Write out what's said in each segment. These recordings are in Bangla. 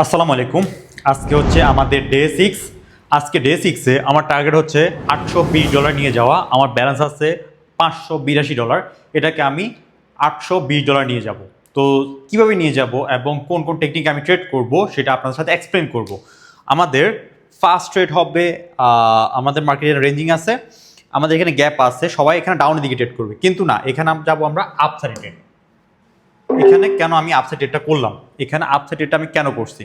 আসসালামু আলাইকুম। আজকে হচ্ছে আমাদের ডে 6। আজকে ডে 6-এ আমার টার্গেট হচ্ছে $820 নিয়ে যাওয়া। আমার ব্যালেন্স আছে $582। এটাকে আমি $820 নিয়ে যাব। তো কিভাবে নিয়ে যাব এবং কোন কোন টেকনিক আমি ট্রেড করব সেটা আপনাদের সাথে এক্সপ্লেন করব। আমাদের ফার্স্ট ট্রেড হবে, আমাদের মার্কেটের রেঞ্জিং আছে, আমাদের এখানে গ্যাপ আছে, সবাই এখানে ডাউনের দিকে ট্রেড করবে, কিন্তু না, এখানে যাবো আমরা আপসাইড ট্রেড। এখানে কেন আমি আপসাইড ট্রেডটা করলাম, এখানে আপসাইড ট্রেডটা আমি কেন করছি,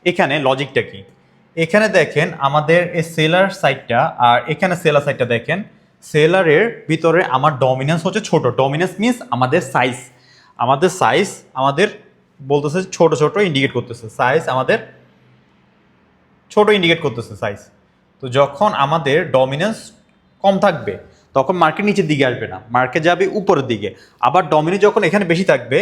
এখানে লজিকটা কি? এখানে দেখেন আমাদের এই সেলার সাইডটা আর এখানে সেলার সাইডটা দেখেন। সেলারের ভিতরে আমার ডমিনেন্স হচ্ছে ছোট। ডমিনেন্স মিন্স আমাদের সাইজ, আমাদের বলতেছে ছোট ছোট ইন্ডিকেট করতেছে সাইজ, আমাদের ছোট ইন্ডিকেট করতেছে সাইজ। তো যখন আমাদের ডমিনেন্স কম থাকবে তখন মার্কেট নিচের দিকে আসবে না, মার্কেট যাবে উপরের দিকে। আবার ডমিনেন্স যখন এখানে বেশি থাকবে,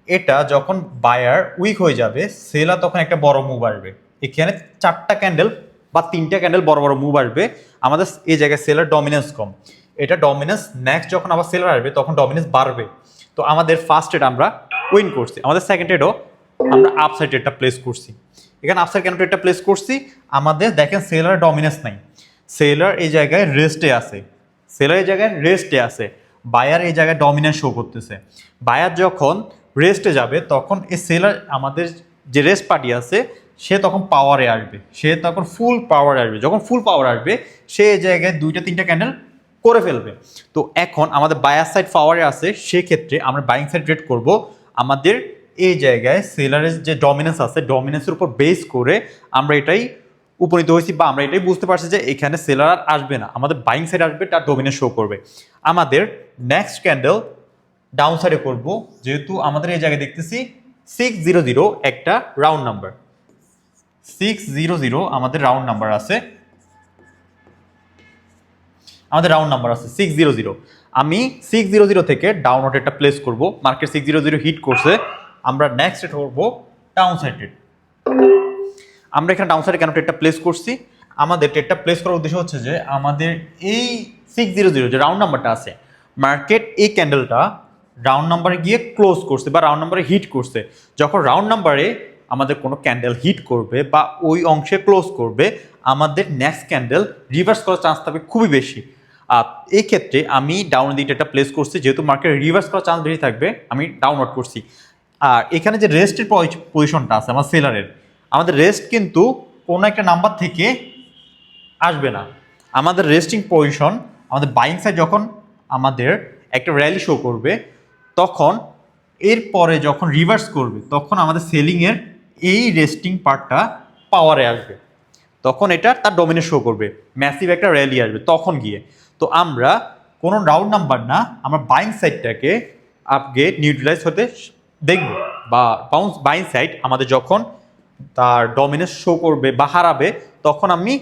এটা যখন বায়ার উইক হয়ে যাবে, সেলার তখন একটা বড় মুভ আসবে। এখানে 4টা ক্যান্ডেল বা 3টা ক্যান্ডেল বড় বড় মুভ আসবে। আমাদের এই জায়গায় সেলার ডমিনেন্স কম, এটা ডমিনেন্স নেক্সট যখন আবার সেলার আসবে তখন ডমিনেন্স বাড়বে। তো আমাদের ফার্স্ট ট্রেড আমরা উইন করছি, আমাদের সেকেন্ড ট্রেডও আমরা আপসাইড ট্রেডটা প্লেস করছি। এখানে আপসাইড কেন ট্রেডটা প্লেস করছি, আমাদের দেখেন সেলার ডমিনেন্স নাই, সেলার এই জায়গায় রেস্টে আছে, সেলার এই জায়গায় রেস্টে আছে, বায়ার এই জায়গায় ডমিনেন্স শো করতেছে। বায়ার যখন রেস্টে যাবে তখন এই সেলার আমাদের যে রেস্ট পার্টি আছে সে তখন পাওয়ারে আসবে, সে তখন ফুল পাওয়ারে আসবে। যখন ফুল পাওয়ার আসবে সে এই জায়গায় 2টা 3টা ক্যান্ডেল করে ফেলবে। তো এখন আমাদের বায়ার সাইড পাওয়ারে আছে, সেক্ষেত্রে আমরা বাইং সাইড ট্রেড করব। আমাদের এই জায়গায় সেলারের যে ডমিনেন্স আছে, ডমিনেন্সের উপর বেস করে আমরা এটাই উপনীত হয়েছি, বা আমরা এটাই বুঝতে পারছি যে এখানে সেলার আর আসবে না, আমাদের বাইং সাইড আসবে, তার ডমিনেন্স শো করবে। আমাদের নেক্সট ক্যান্ডেল ডাউন সাইডে করব, যেহেতু আমাদের এই জায়গায় দেখতেছি 600 একটা রাউন্ড নাম্বার, 600 আমাদের রাউন্ড নাম্বার আছে, আমাদের রাউন্ড নাম্বার আছে 600। আমি 600 থেকে ডাউন একটা প্লেস করব। মার্কেট 600 হিট করছে, আমরা নেক্সট ট্রেড করবো ডাউন সাইড ট্রেড। আমরা এখানে ডাউন সাইডে কেন ট্রেডটা প্লেস করছি, আমাদের ট্রেডটা প্লেস করার উদ্দেশ্য হচ্ছে যে আমাদের এই 600 যে রাউন্ড নাম্বারটা আছে, মার্কেট এই ক্যান্ডেলটা রাউন্ড নাম্বারে গিয়ে ক্লোজ করছে বা রাউন্ড নাম্বারে হিট করছে। যখন রাউন্ড নাম্বারে আমাদের কোনো ক্যান্ডেল হিট করবে বা ওই অংশে ক্লোজ করবে, আমাদের নেক্সট ক্যান্ডেল রিভার্স করার চান্স থাকবে খুবই বেশি। এই ক্ষেত্রে আমি ডাউন দিকে একটা প্লেস করছি, যেহেতু মার্কেট রিভার্স করার চান্স বেশি থাকবে আমি ডাউনওয়ার্ড করছি। আর এখানে যে রেস্টের পজিশনটা আছে আমার সেলারের, আমাদের রেস্ট কিন্তু কোনো একটা নাম্বার থেকে আসবে না। আমাদের রেস্টিং পজিশন, আমাদের বাইং সাইড যখন আমাদের একটা র্যালি শো করবে, তখন এরপরে যখন রিভার্স করবে তখন আমাদের সেলিংয়ের এই রেস্টিং পার্টটা পাওয়ারে আসবে, তখন এটা তার ডমিনেট শো করবে, ম্যাসিভ একটা র্যালি আসবে তখন গিয়ে। তো আমরা কোনো রাউন্ড নাম্বার না, আমরা বাইং সাইডটাকে আপগ্রেড নিউট্রালাইজ হতে দেখব, বা বাইং সাইড আমাদের যখন তার ডমিনেন্স শো করবে বা হারাবে তখন আমি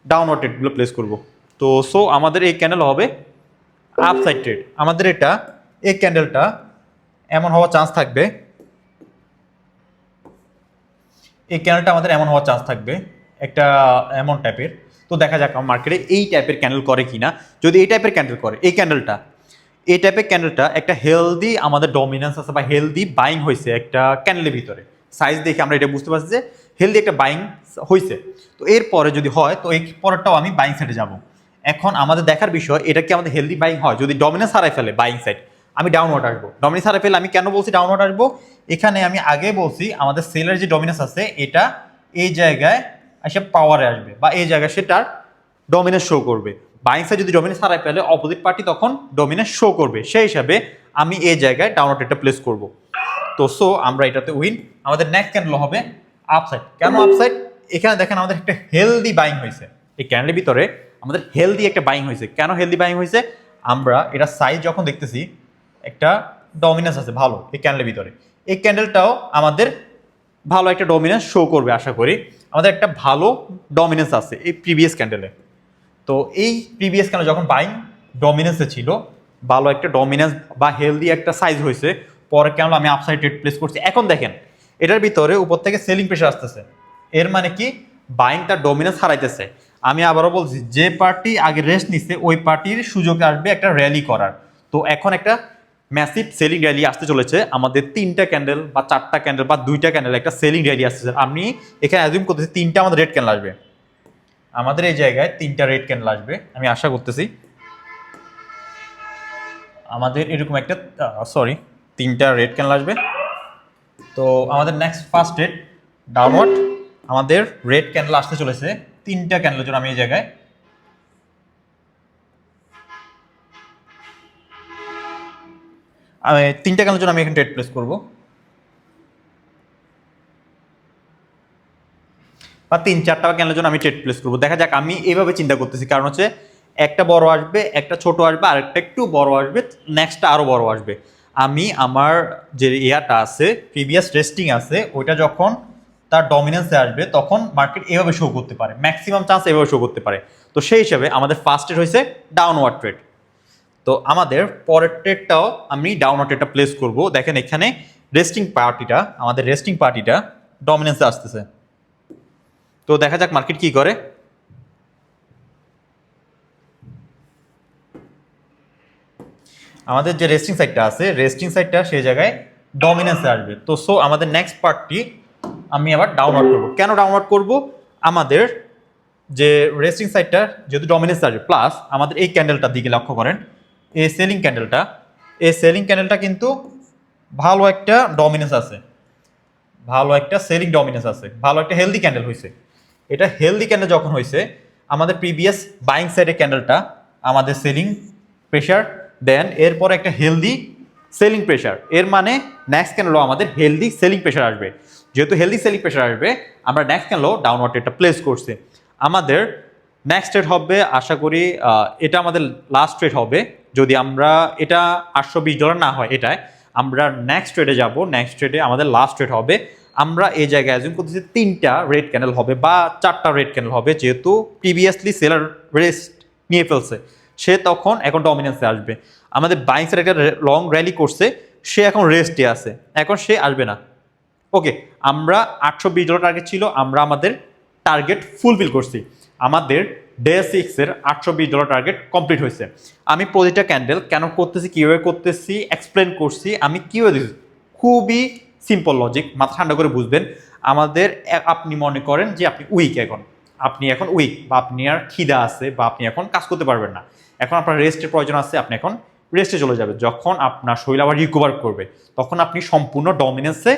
ডাউনওয়ার্ড ট্রেডগুলো প্লেস করব। তো আমাদের এই ক্যান্ডেল হবে আপসাইড ট্রেড। আমাদের এটা এই ক্যান্ডেলটা এমন হওয়ার চান্স থাকবে, এই ক্যান্ডেলটা আমাদের এমন হওয়ার চান্স থাকবে একটা এমন টাইপের। তো দেখা যাক আমার মার্কেটে এই টাইপের ক্যান্ডেল করে কিনা। যদি এই টাইপের ক্যান্ডেল করে, এই টাইপের ক্যান্ডেলটা একটা হেলদি আমাদের ডমিনেন্স আছে বা হেলদি বাইং হয়েছে একটা ক্যান্ডেলের ভিতরে, সাইজ দেখে আমরা এটা বুঝতে পারছি যে হেলদি একটা বাইং হয়েছে। তো এরপরে যদি হয় তো এই পরেরটাও আমি বাইং সাইডে যাব। এখন আমাদের দেখার বিষয় এটা কি আমাদের হেলদি বাইং হয়। যদি ডমিনেন্স হারাই ফেলে বাইং সাইড, আমি ডাউনওয়ার্ড আসবো। ডমিনেন্স হারাই ফেলে আমি কেন বলছি ডাউনওয়ার্ড আসবো, এখানে আমি আগে বলছি আমাদের সেলের যে ডমিনেন্স আছে এটা এই জায়গায় এসে পাওয়ারে আসবে বা এই জায়গায় সেটার ডমিনেন্স শো করবে। বাইং সাইড যদি ডমিনেন্স হারাই ফেলে অপোজিট পার্টি তখন ডমিনেন্স শো করবে, সেই হিসাবে আমি এই জায়গায় ডাউনওয়ার্ড একটা প্লেস করব। তো আমরা এটাতে উইন। আমাদের নেক্সট ক্যান্ডেল হবে আপসাইড। কেন আপসাইড, এখানে দেখেন আমাদের একটা হেলদি বাইং হয়েছে, এই ক্যান্ডেলের ভিতরে আমাদের হেলদি একটা বাইং হয়েছে। কেন হেলদি বাইং হয়েছে, আমরা এটা সাইজ যখন দেখতেছি একটা ডমিনেন্স আছে ভালো এই ক্যান্ডেলের ভিতরে, এই ক্যান্ডেলটাও আমাদের ভালো একটা ডমিনেন্স শো করবে আশা করি। আমাদের একটা ভালো ডমিনেন্স আছে এই প্রিভিয়াস ক্যান্ডেলে। তো এই প্রিভিয়াস ক্যান্ডেল যখন বাইং ডমিনেন্সে ছিল, ভালো একটা ডমিনেন্স বা হেলদি একটা সাইজ হয়েছে, পরে ক্যান্ডেল আমি আপসাইড ট্রেড প্লেস করছি। এখন দেখেন এটার ভিতরে উপর থেকে সেলিং প্রেশার আসতেছে, এর মানে কি বাইং তার ডমিনেন্স হারাইতেছে। আমি আবারও বলছি, যে পার্টি আগে রেস্ট নিচ্ছে ওই পার্টির সুযোগ আসবে একটা র্যালি করার। তো এখন একটা ম্যাসিভ সেলিং র্যালি আসতে চলেছে, আমাদের 3টা ক্যান্ডেল বা 4টা ক্যান্ডেল বা 2টা ক্যান্ডেল একটা সেলিং র্যালি আসতেছে। আমি এখানে অ্যাজিউম করতেছি 3টা আমাদের রেড ক্যান্ডেল আসবে, আমাদের এই জায়গায় 3টা রেড ক্যান্ডেল আসবে, আমি আশা করতেছি আমাদের এরকম একটা 3টা রেড ক্যান্ডেল আসবে। তো আমাদের নেক্সট ফার্স্ট রেড ডাউনওয়ার্ড, আমাদের রেড ক্যান্ডেল আসতে চলেছে 3টা ক্যান্ডেলের জন্য। আমি এই জায়গায় আমি 3টা ক্যান্ডেলের জন্য আমি এখানে ট্রেড প্লেস করবো, বা 3-4টা ক্যান্ডেলের জন্য আমি ট্রেড প্লেস করবো। দেখা যাক, আমি এইভাবে চিন্তা করতেছি, কারণ হচ্ছে একটা বড় আসবে, একটা ছোট আসবে, আর একটা একটু বড় আসবে, নেক্সটটা আরও বড় আসবে। আমি আমার যে ইয়াটা আছে, প্রিভিয়াস রেস্টিং আছে, ওইটা যখন তার ডমিনেন্সে আসবে তখন মার্কেট এভাবে শো করতে পারে, ম্যাক্সিমাম চান্স এভাবে শো করতে পারে। তো সেই হিসাবে আমাদের ফার্স্ট ট্রেড হয়েছে ডাউনওয়ার্ড ট্রেড। তো আমাদের পরের ট্রেডটাও আমি ডাউনওয়ার্ড ট্রেডটা প্লেস করব। দেখেন এখানে আমাদের রেস্টিং পার্টিটা ডমিনেন্সে আসতেছে। তো দেখা যাক মার্কেট কি করে। আমাদের যে রেস্টিং সাইডটা আছে, রেস্টিং সাইডটা সেই জায়গায় ডমিনেন্সে আসবে। তো সো আমাদের নেক্সট পার্টটি আমি আবার ডাউনওয়ার্ড করব। কেন ডাউনওয়ার্ড করব? আমাদের যে রেস্টিং সাইডটা যেহেতু ডমিনেন্সে আসবে, প্লাস আমাদের এই ক্যান্ডেলটার দিকে লক্ষ্য করেন, এই সেলিং ক্যান্ডেলটা কিন্তু ভালো একটা ডমিনেন্স আছে, ভালো একটা সেলিং ডমিনেন্স আছে, ভালো একটা হেলদি ক্যান্ডেল হয়েছে। এটা হেলদি ক্যান্ডেল যখন হয়েছে, আমাদের প্রিভিয়াস বাইং সাইডের ক্যান্ডেলটা আমাদের সেলিং প্রেশার, দেন এরপর একটা হেলদি সেলিং প্রেশার, এর মানে নেক্সট ক্যান্ডেলও আমাদের হেলদি সেলিং প্রেশার আসবে। যেহেতু হেলদি সেলিং প্রেশার আসবে, আমরা নেক্সট ক্যান্ডেলও ডাউনওয়ার্ড ট্রেডটা প্লেস করছি। আমাদের নেক্সট ট্রেড হবে, আশা করি এটা আমাদের লাস্ট ট্রেড হবে। যদি আমরা এটা $820 না হয়, এটায় আমরা নেক্সট ট্রেডে যাব। নেক্সট ট্রেডে আমাদের লাস্ট ট্রেড হবে। আমরা এই জায়গায় অ্যাজিউম করতেছি 3টা রেড ক্যান্ডেল হবে বা 4টা রেড ক্যান্ডেল হবে, যেহেতু প্রিভিয়াসলি সেলার রেস্ট নিয়ে ফেলছে, সে তখন এখন ডমিনেন্সে আসবে। আমাদের বাইং সাইড একটা লং র্যালি করছে, সে এখন রেস্টে আছে, এখন সে আসবে না। ওকে, আমরা $820 টার্গেট ছিল, আমরা আমাদের টার্গেট ফুলফিল করছি। আমাদের ডে 6-এর $820 টার্গেট কমপ্লিট হয়েছে। আমি প্রতিটা ক্যান্ডেল কেন করতেছি, কীভাবে করতেছি এক্সপ্লেন করছি। আমি কীভাবে দিচ্ছি, খুবই সিম্পল লজিক, মাথা ঠান্ডা করে বুঝবেন। আমাদের আপনি মনে করেন যে আপনি এখন উইক, বা আপনি আর খিদা আছে, বা আপনি এখন কাজ করতে পারবেন না, এখন আপনার রেস্টের প্রয়োজন আছে, আপনি এখন রেস্টে চলে যাবে। যখন আপনার শরীর আবার রিকভার করবে, তখন আপনি সম্পূর্ণ ডমিনেন্সে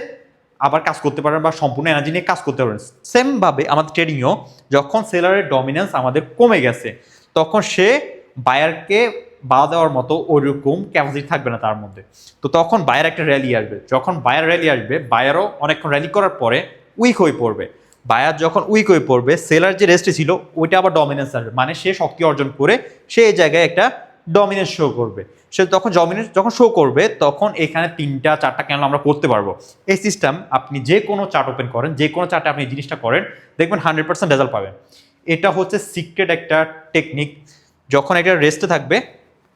আবার কাজ করতে পারবেন বা সম্পূর্ণ এনার্জি নিয়ে কাজ করতে পারবেন। সেমভাবে আমাদের ট্রেডিংও, যখন সেলারের ডমিনেন্স আমাদের কমে গেছে, তখন সে বায়ারকে বাধা দেওয়ার মতো ওইরকম ক্যাপাসিটি থাকবে না তার মধ্যে। তো তখন বায়ার একটা র্যালি আসবে, যখন বায়ার র্যালি আসবে, বায়ারও অনেকক্ষণ র্যালি করার পরে উইক হয়ে পড়বে। বায়ার যখন উইক হয়ে পড়বে, সেলার যে রেস্টে ছিল ওইটা আবার ডমিনেন্স আসবে, মানে সে শক্তি অর্জন করে সে এই জায়গায় একটা ডমিনেন্স শো করবে। সে তখন ডমিনেন্স যখন শো করবে, তখন এখানে 3-4টা ক্যান্ডেল আমরা করতে পারবো। এই সিস্টেম আপনি যে কোনো চার্ট ওপেন করেন, যে কোনো চার্টে আপনি এই জিনিসটা করেন, দেখবেন 100% রেজাল্ট পাবেন। এটা হচ্ছে সিক্রেট একটা টেকনিক। যখন এটা রেস্টে থাকবে,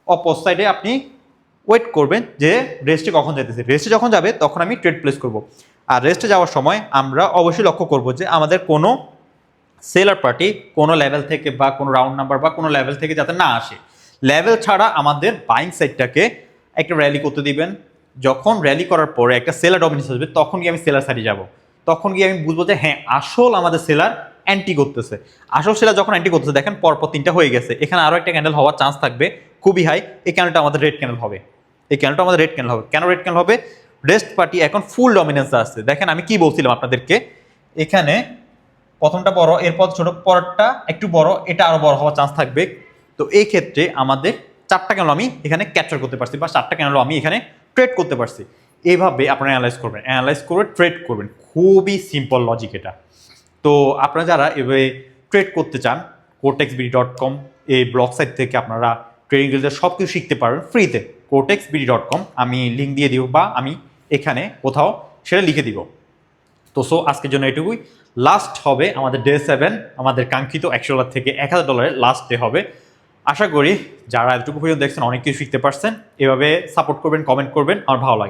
অপর সাইডে আপনি ওয়েট করবেন যে রেস্টে কখন যেতেছে, রেস্টে যখন যাবে তখন আমি ট্রেড প্লেস করব। আর রেস্টে যাওয়ার সময় আমরা অবশ্যই লক্ষ্য করব যে আমাদের কোনো সেলার পার্টি কোনো লেভেল থেকে বা কোনো রাউন্ড নাম্বার বা কোনো লেভেল থেকে যাতে না আসে। লেভেল ছাড়া আমাদের বাইং সাইডটাকে একটা র্যালি করতে দিবেন। যখন র্যালি করার পরে একটা সেলার ডমিনেন্স আসবে, তখন গিয়ে আমি সেলার সাইডে যাব, তখন গিয়ে আমি বুঝবো যে হ্যাঁ, আসল আমাদের সেলার অ্যান্টি করতেছে। আসল সেলার যখন অ্যান্টি করতেছে, দেখেন পরপর 3টা হয়ে গেছে, এখানে আরও একটা ক্যান্ডেল হওয়ার চান্স থাকবে খুবই হাই। এই ক্যান্ডেলটা আমাদের রেড ক্যান্ডেল হবে, এই ক্যান্ডেলটা আমাদের রেড ক্যান্ডেল হবে। কেন রেড ক্যান্ডেল হবে? রেস্ট পার্টি এখন ফুল ডমিনেন্সে আসছে। দেখেন আমি কি বলছিলাম আপনাদেরকে, এখানে প্রথমটা বড়, এরপর ছোট, পরেরটা একটু বড়, এটা আরো বড় হওয়ার চান্স থাকবে। তো এই ক্ষেত্রে আমাদের 4টা ক্যান্ডেল আমি এখানে ক্যাপচার করতে পারছি, বা 4টা ক্যান্ডেল আমি এখানে ট্রেড করতে পারছি। এইভাবে আপনারা অ্যানালাইজ করে ট্রেড করবেন। খুবই সিম্পল লজিক এটা। তো আপনারা যারা এভাবে ট্রেড করতে চান, cortexbd.com এই ব্লগ সাইট থেকে আপনারা ট্রেডিং রিলেটেড সব কিছু শিখতে পারবেন ফ্রিতে। cortexbd.com আমি লিঙ্ক দিয়ে দিব, বা আমি এখানে কোথাও সেটা লিখে দিব। তো সো আজকের জন্য এটুকুই। লাস্ট হবে আমাদের ডে 7, আমাদের কাঙ্ক্ষিত $100 থেকে $1000 লাস্ট ডে হবে। আশা করি যারা এতটুকু পর্যন্ত দেখছেন অনেক কিছু শিখতে পারছেন। এভাবে সাপোর্ট করবেন, কমেন্ট করবেন, আমার ভালো লাগে।